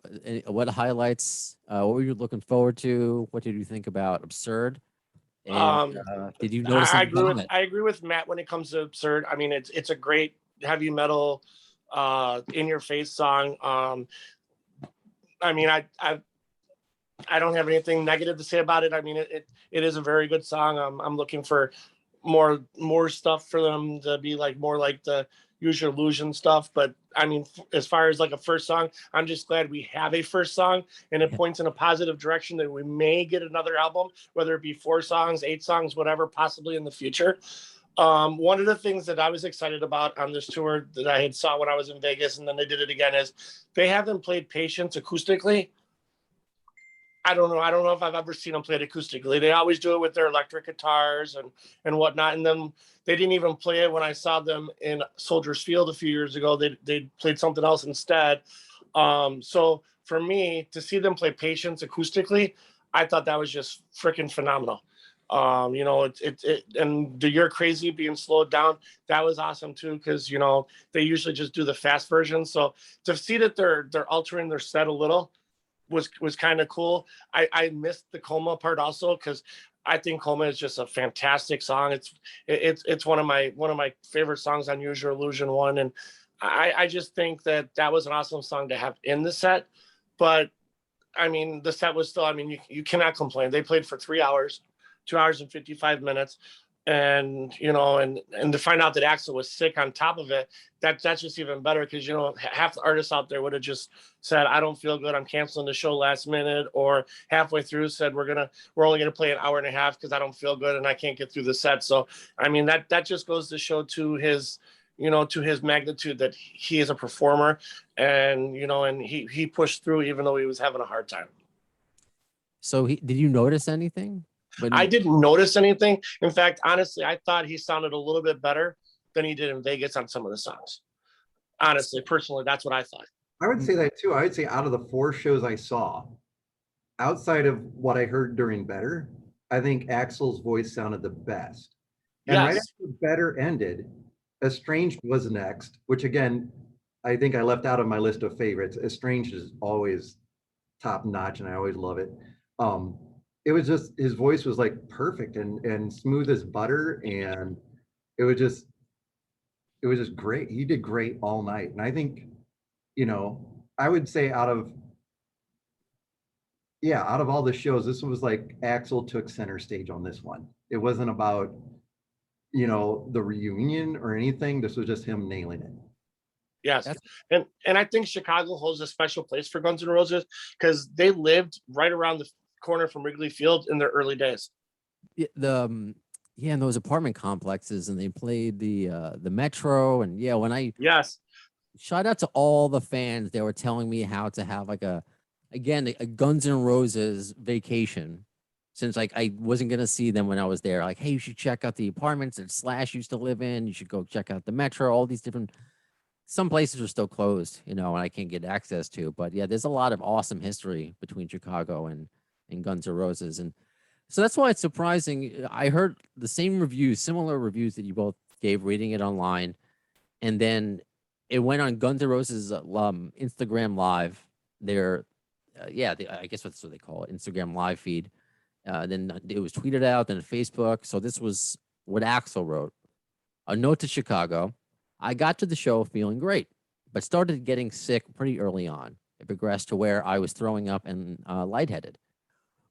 What highlights? What were you looking forward to? What did you think about Absurd? And Um, did you notice I any agree with vomit? I agree with Matt when it comes to Absurd. I mean, it's a great heavy metal, in your face song. I mean, I don't have anything negative to say about it. I mean, it is a very good song. I'm looking for more stuff for them to be like more like the Use Your Illusion stuff. But I mean, as far as like a first song, I'm just glad we have a first song, and it Yeah. points in a positive direction that we may get another album, whether it be 4 songs, 8 songs, whatever, possibly in the future. One of the things that I was excited about on this tour that I had saw when I was in Vegas, and then they did it again, is they haven't played Patience acoustically. I don't know. I don't know if I've ever seen them play it acoustically. They always do it with their electric guitars and whatnot. And then they didn't even play it when I saw them in Soldiers Field a few years ago. They played something else instead. So for me to see them play Patience acoustically, I thought that was just freaking phenomenal. And the You're Crazy being slowed down, that was awesome too, because they usually just do the fast version. So to see that they're altering their set a little was kind of cool. I missed the Coma part also because I think Coma is just a fantastic song. It's one of my favorite songs on Use Your Illusion 1, and I just think that was an awesome song to have in the set. But I mean, the set was still. I mean, you cannot complain. They played for 3 hours, 2 hours and 55 minutes, and and to find out that Axl was sick on top of it, that's just even better because half the artists out there would have just said, I don't feel good, I'm canceling the show last minute, or halfway through said we're only gonna play an hour and a half because I don't feel good and I can't get through the set. So I mean that just goes to show to his to his magnitude that he is a performer, and and he pushed through even though he was having a hard time. So did you notice anything I when? didn't notice anything. In fact, honestly, I thought he sounded a little bit better than he did in Vegas on some of the songs. Honestly, personally, that's what I thought. I would say that too. I would say out of the 4 shows I saw, outside of what I heard during Better, I think Axl's voice sounded the best. And right Yes. after Better ended, Estranged was next, which again, I think I left out of my list of favorites. Estranged is always top notch, and I always love it. Um, it was just his voice was like perfect and smooth as butter, and it was just it was just great. He did great all night, and I think I would say out of yeah, out of all the shows, this was like Axl took center stage on this one. It wasn't about, the reunion or anything. This was just him nailing it. Yes, That's and I think Chicago holds a special place for Guns N' Roses because they lived right around the corner from Wrigley Field in their early days. yeah, in those apartment complexes, and they played the Metro, and yeah, when I Yes, shout out to all the fans, they were telling me how to have like a Guns N' Roses vacation. Since like I wasn't gonna see them when I was there, like, hey, you should check out the apartments that Slash used to live in. You should go check out the Metro. All these different, some places are still closed, and I can't get access to. But yeah, there's a lot of awesome history between Chicago and Guns N' Roses, and so that's why it's surprising. I heard the same reviews, similar reviews that you both gave, reading it online, and then it went on Guns N' Roses Instagram Live. Their I guess that's what they call it, Instagram Live feed. Then it was tweeted out, then Facebook. So this was what Axl wrote. A note to Chicago. I got to the show feeling great, but started getting sick pretty early on. It progressed to where I was throwing up and lightheaded.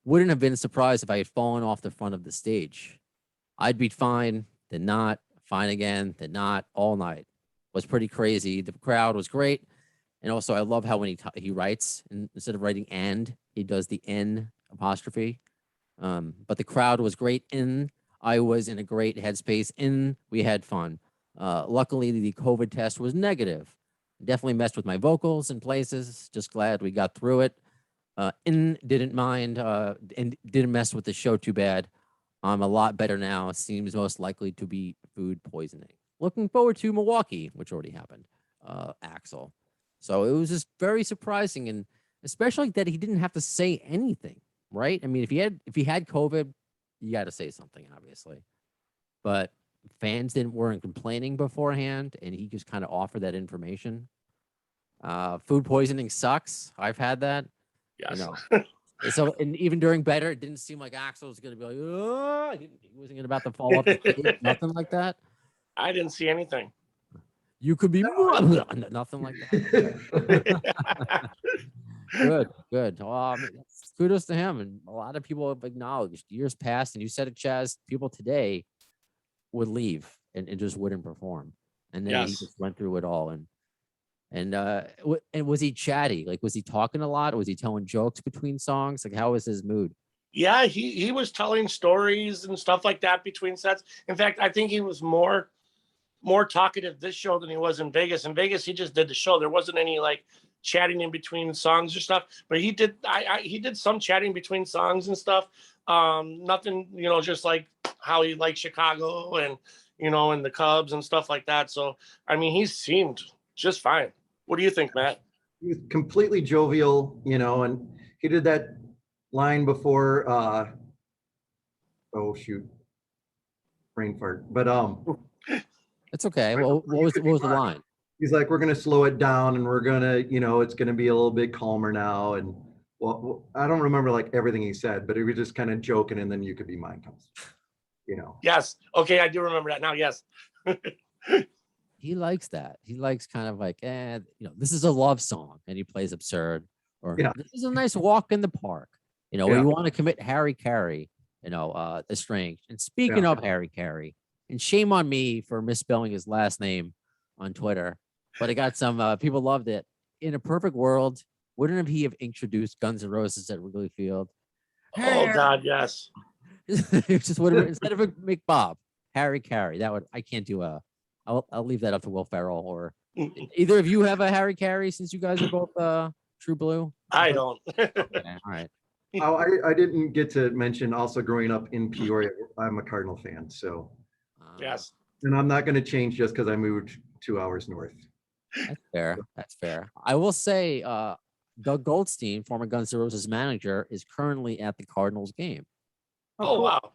Wouldn't have been surprised if I had fallen off the front of the stage. I'd be fine, then not, fine again, then not, all night. Was pretty crazy. The crowd was great. And also, I love how when he writes, instead of writing and, he does the N apostrophe. But the crowd was great. I was in a great headspace. We had fun. Luckily, the COVID test was negative. Definitely messed with my vocals in places. Just glad we got through it. Didn't mind and didn't mess with the show too bad. I'm a lot better now. Seems most likely to be food poisoning. Looking forward to Milwaukee, which already happened. Axl. So it was just very surprising, and especially that he didn't have to say anything, right? I mean, if he had COVID, you got to say something, obviously. But fans weren't complaining beforehand, and he just kind of offered that information. Food poisoning sucks. I've had that. yes. So, and even during Better, it didn't seem like Axl was going to be like, oh, he wasn't about to fall off the stage, nothing like that. I didn't see anything. You could be nothing like that. Good. Well, I mean, kudos to him, and a lot of people have acknowledged years past, and you said it, Chaz. People today would leave and just wouldn't perform, and then he Yes. just went through it all, and was he chatty? Like, was he talking a lot? Was he telling jokes between songs? Like, how was his mood? Yeah, he was telling stories and stuff like that between sets. In fact, I think he was more talkative this show than he was in Vegas. In Vegas, he just did the show. There wasn't any like chatting in between songs or stuff. But he did. He did some chatting between songs and stuff. Nothing, just like how he liked Chicago and and the Cubs and stuff like that. So I mean, he seemed just fine. What do you think, Matt? He was completely jovial, and he did that line before. Oh shoot, brain fart. But It's okay. Well, what was the line? he's like, we're gonna slow it down, and we're gonna, it's gonna be a little bit calmer now. And well, I don't remember like everything he said, but he was just kind of joking, and then you could be mine comes. Yes. Okay, I do remember that now. Yes. He likes that. He likes kind of like, this is a love song, and he plays absurd, or this is a nice walk in the park. We want to commit Harry Carey, estranged. And speaking of Harry Carey, and shame on me for misspelling his last name on Twitter, but I got some people loved it. In a perfect world, wouldn't he have introduced Guns N' Roses at Wrigley Field? Oh God, yes. It just would have, instead of a McBob, Harry Carey. I can't do I'll leave that up to Will Ferrell, or either of you have a Harry Carey, since you guys are both True Blue. I don't. Okay, all right. Oh, I didn't get to mention also growing up in Peoria, I'm a Cardinal fan. So Yes. and I'm not going to change just because I moved 2 hours north. That's fair. That's fair. I will say, Doug Goldstein, former Guns N' Roses manager, is currently at the Cardinals game. Oh, cool. wow.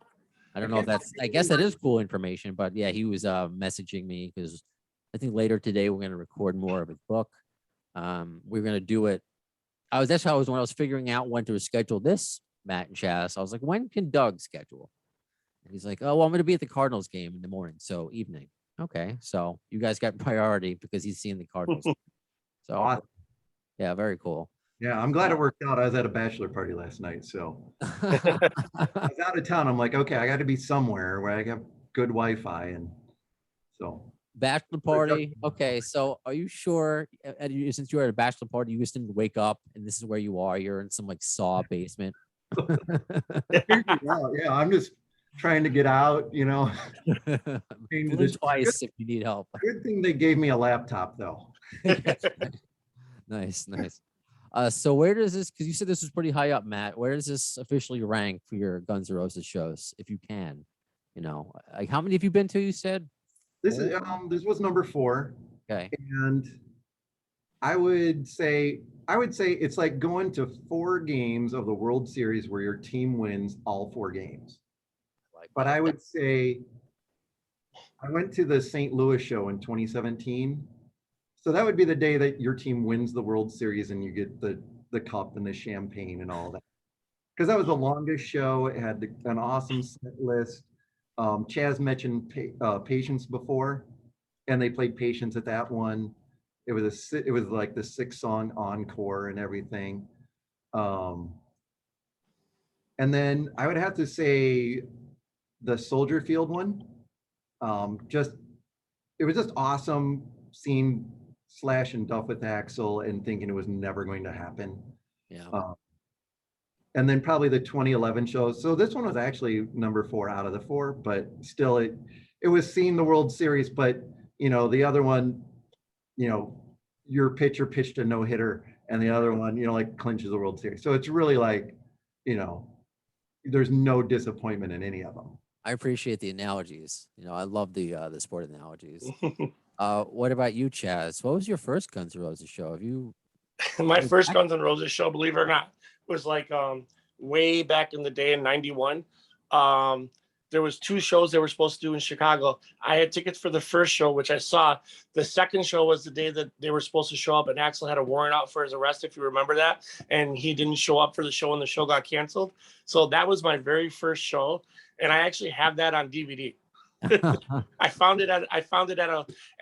I don't know if I guess that is cool information, but yeah, he was messaging me because I think later today we're going to record more of his book. We're going to do it. That's how when I was figuring out when to schedule this, Matt and Chaz. I was like, when can Doug schedule? And he's like, oh, well, I'm going to be at the Cardinals game in the morning, so evening. Okay, so you guys got priority because he's seeing the Cardinals. So Awesome. yeah, very cool. Yeah, I'm glad it worked out. I was at a bachelor party last night, so I was out of town. I'm like, okay, I got to be somewhere where I have good Wi-Fi, and so Bachelor party. Okay, so are you sure? Since you were at a bachelor party, you just didn't wake up, and this is where you are. You're in some like saw basement. yeah, I'm just trying to get out, change Blink this. twice if you need help. Good thing they gave me a laptop though. Nice, nice. So where does this? Because you said this was pretty high up, Matt. Where does this officially rank for your Guns N' Roses shows, if you can? Like how many have you been to? You said This was number 4, okay. and I would say it's like going to 4 games of the World Series where your team wins all 4 games. But I would say I went to the St. Louis show in 2017. So that would be the day that your team wins the World Series and you get the cup and the champagne and all that. Because that was the longest show. It had an awesome set list. Chaz mentioned Patience before, and they played Patience at that one. It was like the 6-song encore and everything. And then I would have to say the Soldier Field one. It was just awesome seeing Slash and Duff with Axl and thinking it was never going to happen. Yeah. And then probably the 2011 show. So this one was actually number 4 out of the 4, but still it was seeing the World Series. But the other one, your pitcher pitched a no-hitter, and the other one, like clinches the World Series. So it's really like, there's no disappointment in any of them. I appreciate the analogies. I love the sport analogies. What about you, Chaz? What was your first Guns N' Roses show? Have you? My first Guns N' Roses show, believe it or not, was like way back in the day in '91. There was 2 shows they were supposed to do in Chicago. I had tickets for the first show, which I saw. The second show was the day that they were supposed to show up, and Axl had a warrant out for his arrest, if you remember that. And he didn't show up for the show, and the show got canceled. So that was my very first show, and I actually have that on DVD. I found it at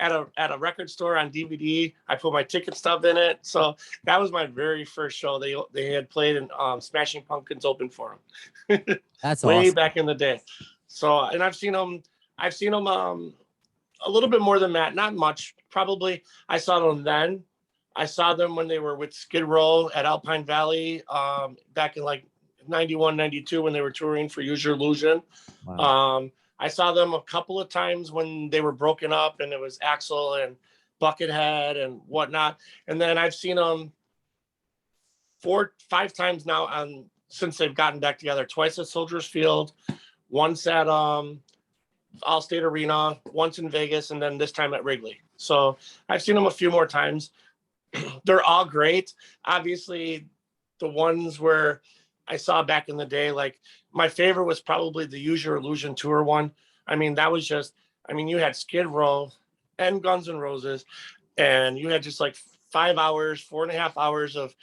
a record store on DVD. I put my ticket stub in it. So that was my very first show. They had played and Smashing Pumpkins opened for them. That's way awesome. back in the day. So, and I've seen them a little bit more than that, not much. Probably I saw them then. I saw them when they were with Skid Row at Alpine Valley back in like 91, 92 when they were touring for Use Your Illusion. Wow. I saw them a couple of times when they were broken up and it was Axl and Buckethead and whatnot. And then I've seen them 4-5 times now since they've gotten back together. Twice at Soldiers Field, once at Allstate Arena, once in Vegas, and then this time at Wrigley. So I've seen them a few more times. They're all great. Obviously, the ones where I saw back in the day, like my favorite was probably the Use Your Illusion tour one. I mean, that was just, you had Skid Row and Guns N' Roses, and you had just like 5 hours, 4.5 hours of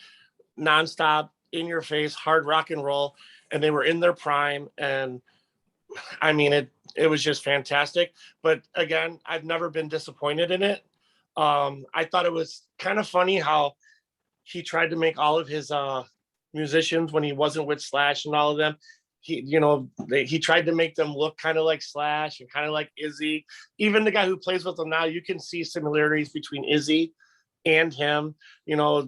nonstop in your face, hard rock and roll. And they were in their prime. And it was just fantastic. But again, I've never been disappointed in it. I thought it was kind of funny how he tried to make all of his musicians when he wasn't with Slash and all of them. He tried to make them look kind of like Slash and kind of like Izzy. Even the guy who plays with them now, you can see similarities between Izzy and him,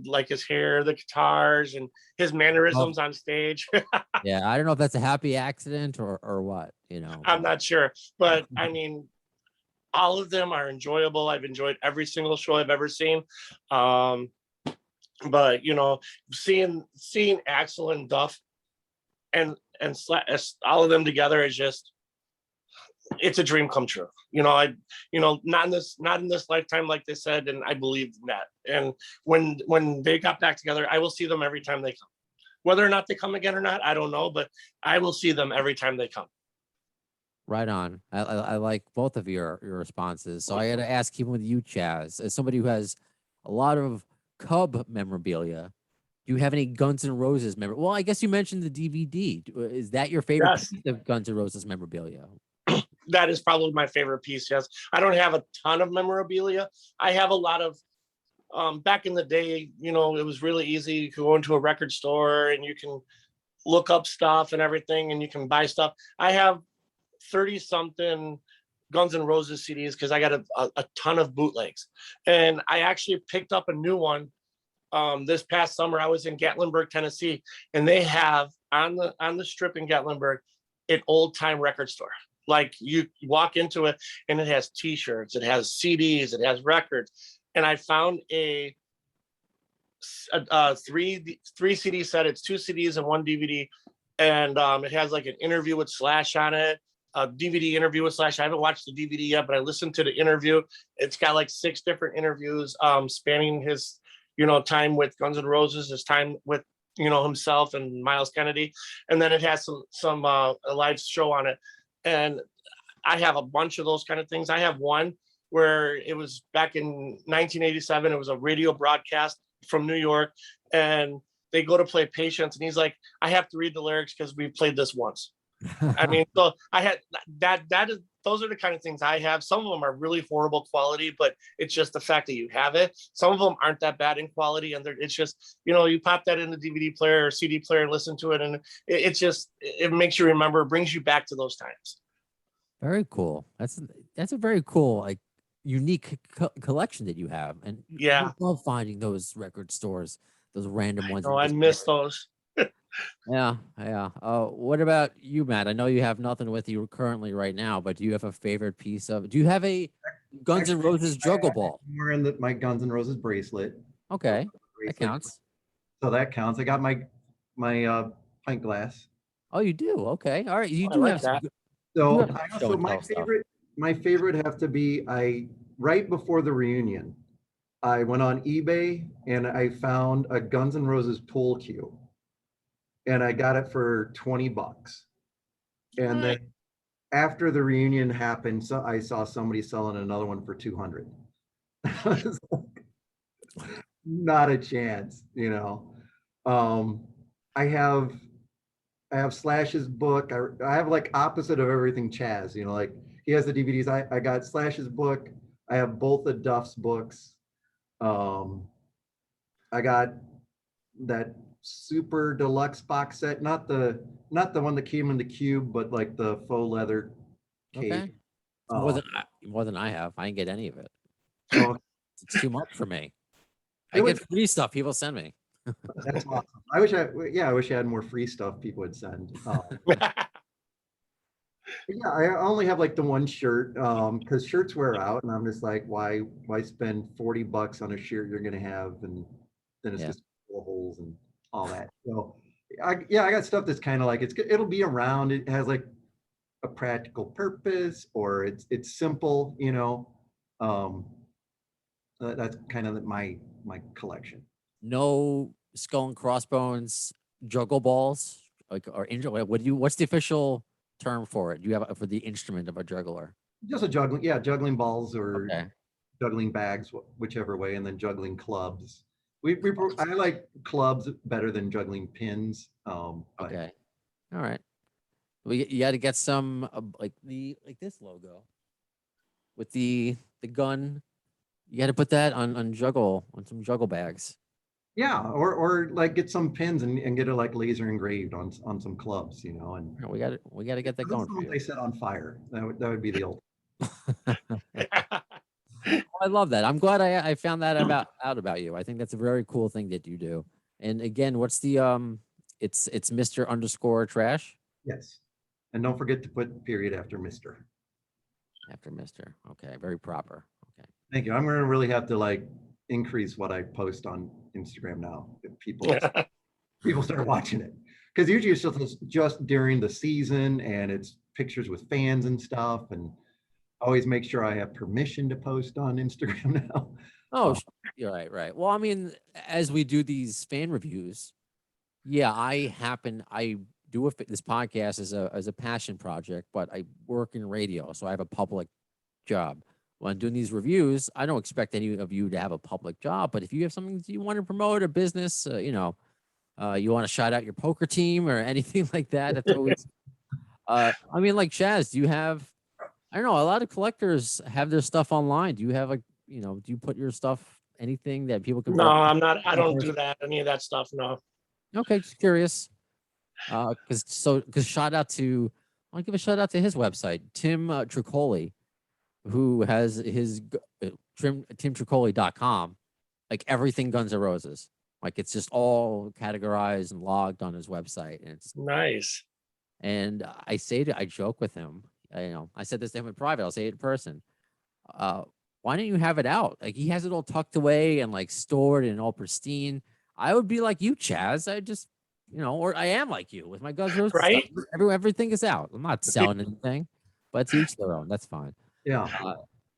like his hair, the guitars, and his mannerisms on stage. Yeah, I don't know if that's a happy accident or what, I'm not sure. But all of them are enjoyable. I've enjoyed every single show I've ever seen. But seeing Axl and Duff and all of them together is just, it's a dream come true. Not in this lifetime, like they said, and I believe in that. And when they got back together, I will see them every time they come. Whether or not they come again or not, I don't know, but I will see them every time they come. Right on. I like both of your responses. So I got to ask, even with you, Chaz, as somebody who has a lot of Cub memorabilia, do you have any Guns N' Roses memorabilia? Well, I guess you mentioned the DVD. Is that your favorite piece of Guns N' Roses memorabilia? That is probably my favorite piece. Yes, I don't have a ton of memorabilia. I have a lot of back in the day, you know, it was really easy. You could go into a record store and you can look up stuff and everything, and you can buy stuff. I have 30 something Guns N' Roses CDs because I got a ton of bootlegs. And I actually picked up a new one this past summer. I was in Gatlinburg, Tennessee, and they have on the strip in Gatlinburg an old time record store. Like you walk into it and it has t-shirts, it has CDs, it has records. And I found a three CD set. It's 2 CDs and 1 DVD. And it has like an interview with Slash on it, a DVD interview with Slash. I haven't watched the DVD yet, but I listened to the interview. It's got like 6 different interviews spanning his, you know, time with Guns N' Roses, his time with, you know, himself and Miles Kennedy. And then it has some a live show on it. And I have a bunch of those kind of things. I have one where it was back in 1987. It was a radio broadcast from New York, and they go to play Patience, and he's like, I have to read the lyrics because we've played this once. I mean, so I had that is, those are the kind of things I have. Some of them are really horrible quality, but it's just the fact that you have it. Some of them aren't that bad in quality, and it's just, you know, you pop that in the DVD player or CD player and listen to it, and it's just, it makes you remember, brings you back to those times. Very cool. That's a very cool, like, unique collection that you have. And Yeah, I love finding those record stores, those random ones. oh, I miss those. Yeah. What about you, Matt? I know you have nothing with you currently right now, but do you have a favorite piece of? Do you have a Guns N' Roses juggle ball? I'm wearing my Guns N' Roses bracelet. Okay, that counts. So that counts. I got my pint glass. Oh, you do? Okay, all right. You I do like have some that. good- So You have I show also and tell stuff. my favorite have to be right before the reunion, I went on eBay and I found a Guns N' Roses pool cue, and I got it for $20. And then after the reunion happened, so I saw somebody selling another one for 200. Not a chance, you know. I have Slash's book. I have like opposite of everything Chaz, you know, like he has the DVDs. I got Slash's book. I have both of Duff's books. I got that super deluxe box set, not the one that came in the cube, but like the faux leather case. Okay. More than I have. I didn't get any of it. So It's too much for me. I It get was- free stuff people send me. that's awesome. I wish I had more free stuff people would send. Yeah, I only have like the one shirt because shirts wear out, and I'm just like, why spend $40 on a shirt you're gonna have, and then it's Yeah. just full of holes and all that. So I got stuff that's kind of like it'll be around. It has like a practical purpose, or it's simple, you know. That's kind of my collection. No skull and crossbones juggle balls, like, or what's the official term for it? Do you have for the instrument of a juggler? Just a juggling balls or Okay. juggling bags, whichever way, and then juggling clubs. I like clubs better than juggling pins. But Okay. All right. You got to get some like this logo with the gun. You got to put that on some juggle bags. yeah, or like get some pins and get it like laser engraved on some clubs, you know. And We got to get that going for they you. set on fire. That would be the old. I love that. I'm glad I found that out about you. I think that's a very cool thing that you do. And again, what's the it's Mr. _ Trash Yes, and don't forget to put period after Mr. after Mr. Okay, very proper. Okay. Thank you. I'm gonna really have to like increase what I post on Instagram now if people start watching it, because usually it's just during the season and it's pictures with fans and stuff, and always make sure I have permission to post on Instagram now. Oh, you're right. Well, I mean, as we do these fan reviews, yeah, I do this podcast as a passion project, but I work in radio, so I have a public job. When I'm doing these reviews, I don't expect any of you to have a public job, but if you have something you want to promote, a business, you know, you want to shout out your poker team or anything like that, that's always. I mean, like Chaz, do you have? I don't know. A lot of collectors have their stuff online. Do you have do you put your stuff anything that people can? No, I'm not. I don't do that. Any of that stuff. No. Okay, just curious. Because shout out to, I want to give a shout out to his website, Tim Tricoli, who has his timtricoli.com, like everything Guns N' Roses. Like it's just all categorized and logged on his website, and it's Nice. and I joke with him. I said this to him in private. I'll say it in person. Why don't you have it out? Like he has it all tucked away and like stored and all pristine. I would be like you, Chaz. I just, or I am like you with my Guns N' Roses Right? stuff. Everything is out. I'm not selling anything, but to each their own. That's fine. Yeah.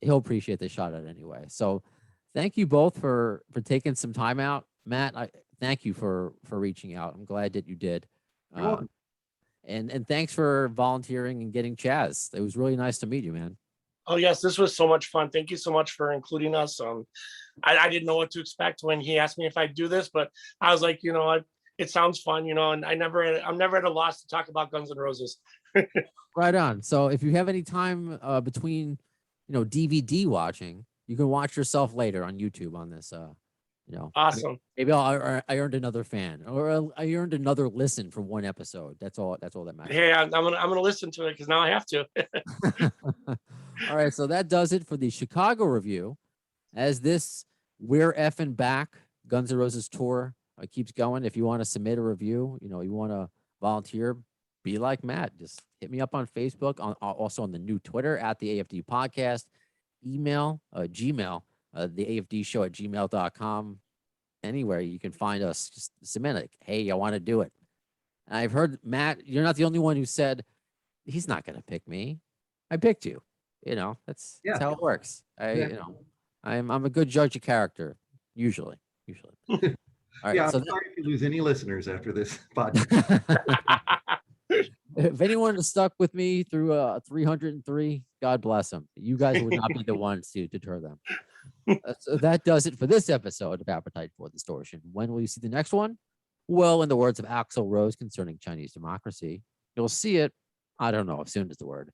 He'll appreciate the shout out anyway. So thank you both for taking some time out. Matt, I thank you for reaching out. I'm glad that you did. You're welcome. And thanks for volunteering and getting Chaz. It was really nice to meet you, man. Oh yes, this was so much fun. Thank you so much for including us. I didn't know what to expect when he asked me if I'd do this, but I was like, it sounds fun, and I'm never at a loss to talk about Guns N' Roses. Right on. So if you have any time between, DVD watching, you can watch yourself later on YouTube on this. Awesome. Maybe I earned another fan, or I earned another listen for one episode. That's all that matters. Hey, I'm gonna listen to it because now I have to. All right, so that does it for the Chicago review. As this We're Effing Back Guns N' Roses tour keeps going. If you want to submit a review, you want to volunteer, be like Matt. Just hit me up on Facebook, also on the new Twitter at the AFD Podcast, email, Gmail, the AFD show at gmail.com. Anywhere you can find us, just submit it. Hey, I want to do it. And I've heard, Matt, you're not the only one who said he's not going to pick me. I picked you. That's how it works. I'm a good judge of character, usually. All right. Yeah, So I'm sorry if you lose any listeners after this podcast. if anyone is stuck with me through 303, God bless them. You guys would not be the ones to deter them. So that does it for this episode of Appetite for Distortion. When will you see the next one? Well, in the words of Axl Rose concerning Chinese democracy, you'll see it, I don't know, as soon as the word